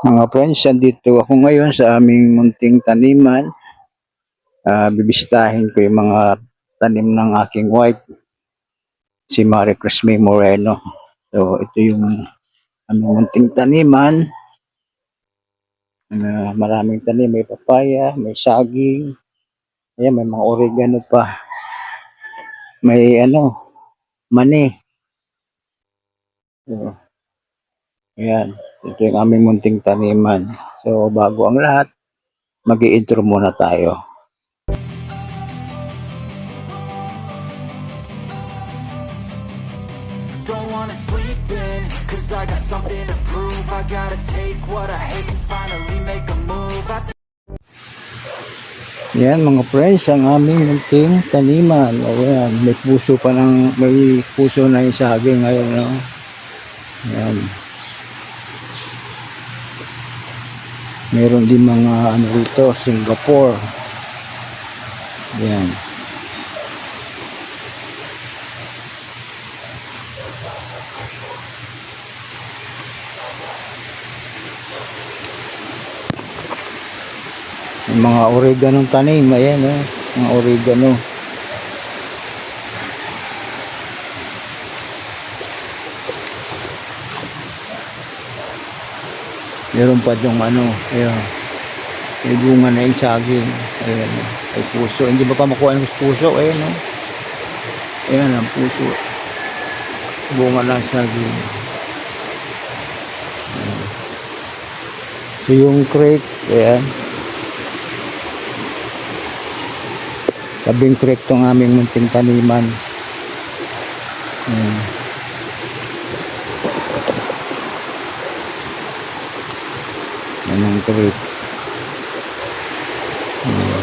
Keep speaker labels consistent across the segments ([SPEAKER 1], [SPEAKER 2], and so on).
[SPEAKER 1] Mga friends, andito ako ngayon sa aming munting taniman. Bibisitahin ko yung mga tanim ng aking wife, si Marie Crisme Moreno. So, ito yung aming munting taniman. Maraming tanim. May papaya, may saging, ayan, may mga oregano pa. May mani. So, ayan, ito yung aming munting taniman. So, bago ang lahat, mag-i-intro muna tayo.
[SPEAKER 2] Don't wanna sleep in, cause I got something to prove. I gotta take what I hate and finally make a move.
[SPEAKER 1] Yan mga friends, ang aming munting taniman. Ayan, may puso na yung saging ngayon, no? Ayan. Meron din mga rito, Singapore. Ayan. May mga oregano tanim, ayan, mga oregano. Meron pa yung ayan, may bunga na yung saging. Ayan, may puso. Hindi ba pa makuha ng puso? Ayan, no? Ayan ang puso. Bunga na saging. Ayan. So yung creek, ayan. Tabing creek tong aming munting taniman. Ayan. Yan ang creek. Ayan.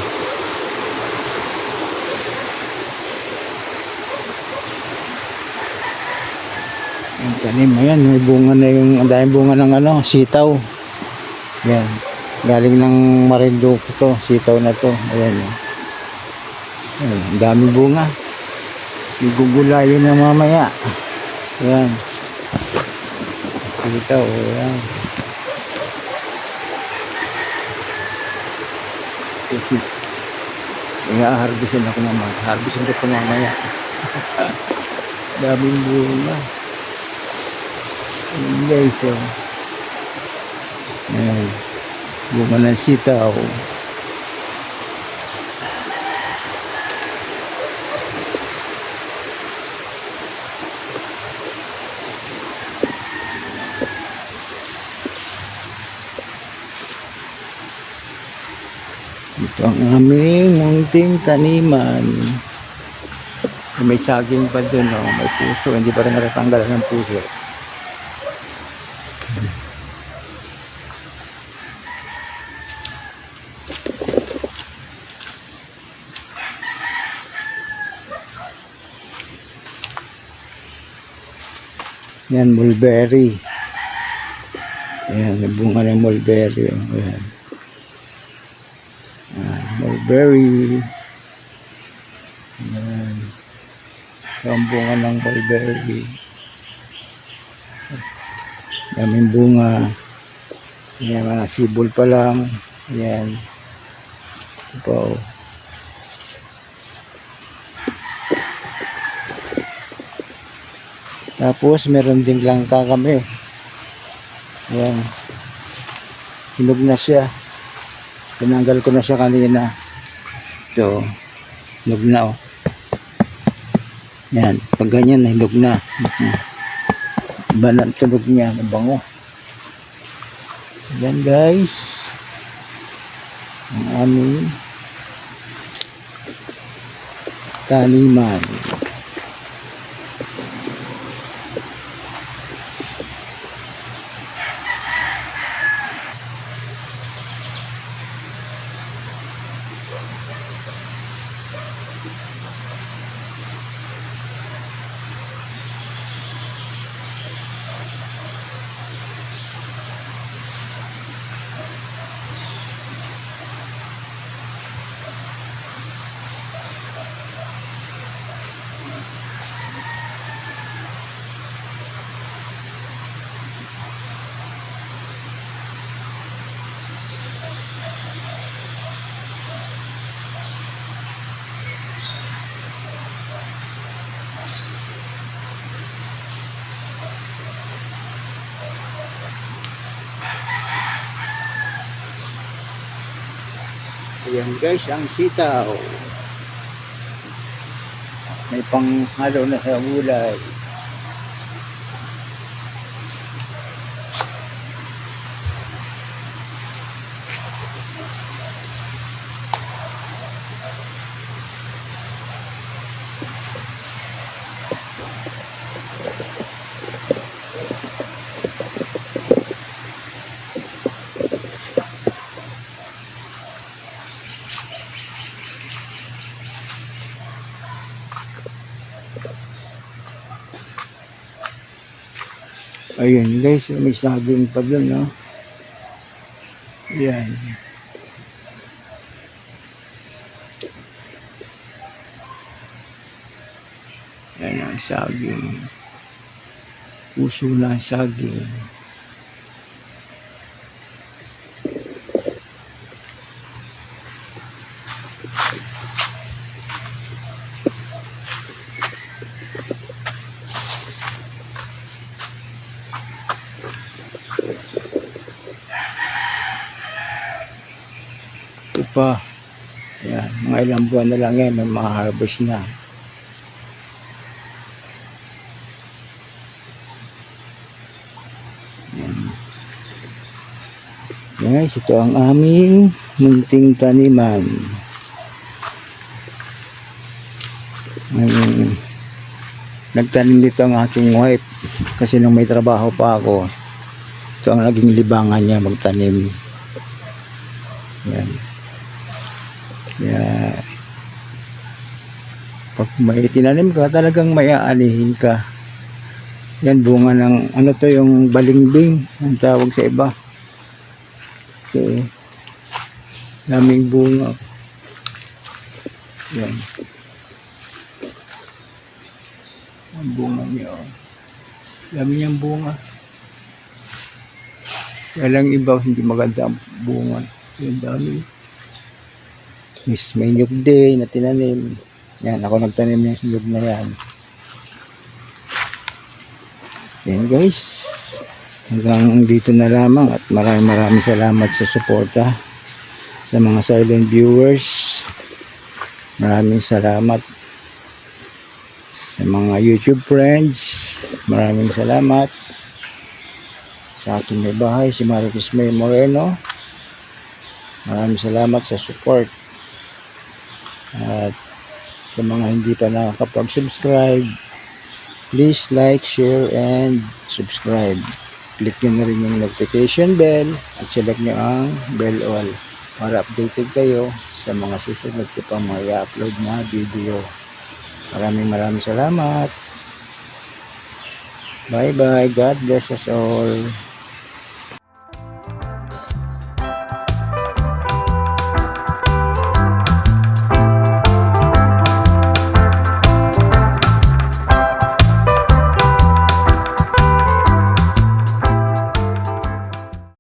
[SPEAKER 1] Yung tanim, ayan, may bunga na ang daming bunga ng sitaw. Ayan. Galing ng Marinduque to, sitaw na to. Ayan. Ayan, ang daming bunga. Igugulayin na mamaya. Ayan. Sitaw, ayan. Kasi, i-harvestin ako mamaya. Harvestin ko mamaya. Daming bunga. Ayan guys, ayan. Bunga ng sitaw. Ito ang aming munting taniman. May saging pa dun, may puso. Hindi pa rin natatanggalan ng puso. Yan, mulberry. Ayan, may bunga ng mulberry. Ayan. Mulberry. Ayan. Ang bunga ng mulberry. Daming bunga. Ayan, mga sibol pa lang. Ayan. Ito pa, Tapos, meron din langka kami. Ayan. Hinog na siya. Tinanggal ko na siya kanina. Ito. Hinog na, Ayan. Pag ganyan, hinog na. Iba na tunog niya. Mabango. Ayan, guys. Ang aming taniman. Ayan guys, ang sitaw. May panghalo na sa gulay. Ayun guys, may saging pa dun, no? Ayan. Ayan ang saging. Puso na ang saging. Ito pa. Ayan, mga ilang buwan na lang yan, may mga harvest na. Ayan. Guys, ito ang aming munting taniman. Nagtanim dito ang aking wife kasi nung may trabaho pa ako, ito ang naging libangan niya, magtanim. Yan. Kaya pag may tinanim ka, talagang may aanihin ka. Yan, bunga ng ano to, yung balingbing ang tawag sa iba. Okay. Daming bunga. Yan. Ang bunga niya, oh. Dami niyang bunga. Kaya lang iba, hindi maganda ang bunga. Yan, dami. May nyug day na tinanim. Yan, ako nagtanim ng nyug na yan. Yan guys. Hanggang dito na lamang at maraming salamat sa suporta sa mga silent viewers. Maraming salamat sa mga YouTube friends. Maraming salamat sa aking may bahay, si Maricos May Moreno. Maraming salamat sa support. At sa mga hindi pa nakakapag-subscribe, please like, share, and subscribe. Click nyo na rin yung notification bell at select nyo ang bell all para updated kayo sa mga susunod ko pang mga i-upload na video. Maraming salamat. Bye bye. God bless us all.